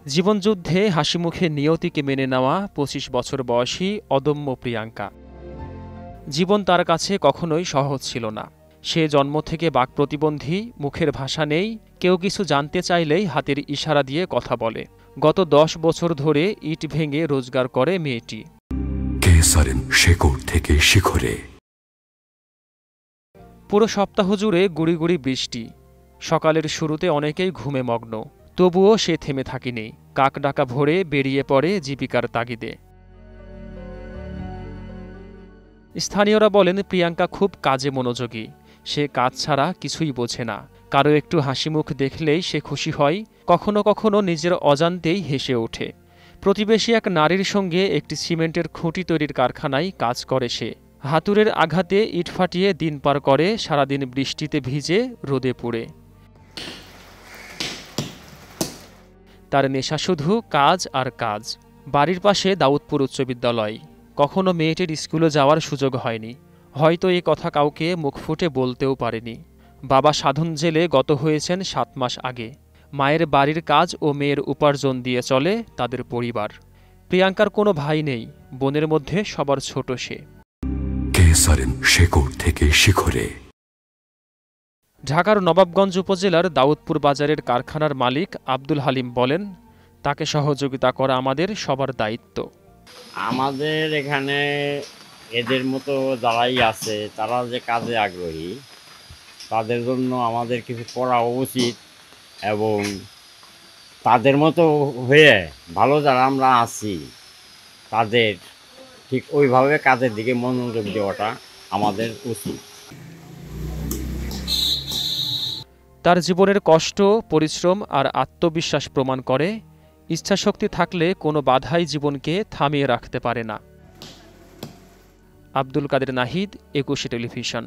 জীবনযুদ্ধে হাসিমুখে নিয়তিকে মেনে নেওয়া ২৫ বছর বয়সী অদম্য প্রিয়াঙ্কা। জীবন তার কাছে কখনোই সহজ ছিল না। সে জন্ম থেকে বাক্প্রতিবন্ধী, মুখের ভাষা নেই, কেউ কিছু জানতে চাইলেই হাতের ইশারা দিয়ে কথা বলে। গত ১০ বছর ধরে ইট ভেঙে রোজগার করে মেয়েটি। শেকড় থেকে শিখরে। পুরো সপ্তাহ জুড়ে গুড়ি গুড়ি বৃষ্টি। সকালের শুরুতে অনেকেই ঘুমে মগ্ন, তবুও সে থেমে থাকেনি। কাক ডাকা ভোরে বেরিয়ে পড়ে জীবিকার তাগিদে। স্থানীয়রা বলেন প্রিয়াঙ্কা খুব কাজে মনোযোগী। সে কাজ ছাড়া কিছুই বোঝে না। কারো একটু হাসিমুখ দেখলেই সে খুশি হয়, কখনো কখনো নিজের অজান্তেই হেসে ওঠে। প্রতিবেশী এক নারীর সঙ্গে একটি সিমেন্টের খুঁটি তৈরির কারখানায় কাজ করে সে। হাতুড়ের আঘাতে ইট ফাটিয়ে দিন পার করে, সারাদিন বৃষ্টিতে ভিজে, রোদে পুড়ে। তার নেশা শুধু কাজ আর কাজ। বাড়ির পাশে দাউদপুর উচ্চ বিদ্যালয়। কখনো মেয়েটির স্কুলে যাওয়ার সুযোগ হয়নি। হয়তো এই কথা কাউকে মুখ ফুটে বলতেও পারেনি। বাবা সাধন জেলে গত হয়েছেন ৭ মাস আগে। মায়ের বাড়ির কাজ ও মেয়ের উপার্জন দিয়ে চলে তাদের পরিবার। প্রিয়াঙ্কার কোনো ভাই নেই, বোনের মধ্যে সবার ছোট সে। শেকড় থেকে শিখরে। ঢাকার নবাবগঞ্জ উপজেলার দাউদপুর বাজারের কারখানার মালিক আব্দুল হালিম বলেন, তাকে সহযোগিতা করা আমাদের সবার দায়িত্ব। আমাদের এখানে এদের মতো যারাই আছে, তারা যে কাজে আগ্রহী, তাদের জন্য আমাদের কিছু করা উচিত এবং তাদের মতো হয়ে ভালো যারা আমরা আছি তাদের ঠিক ওইভাবে কাজের দিকে মনোযোগ দেওয়াটা আমাদের উচিত। তার জীবনের কষ্ট, পরিশ্রম আর আত্মবিশ্বাস প্রমাণ করে, ইচ্ছাশক্তি থাকলে কোনো বাধাই জীবনকে থামিয়ে রাখতে পারে না। আব্দুল কাদের নাহিদ, ২১ টেলিভিশন।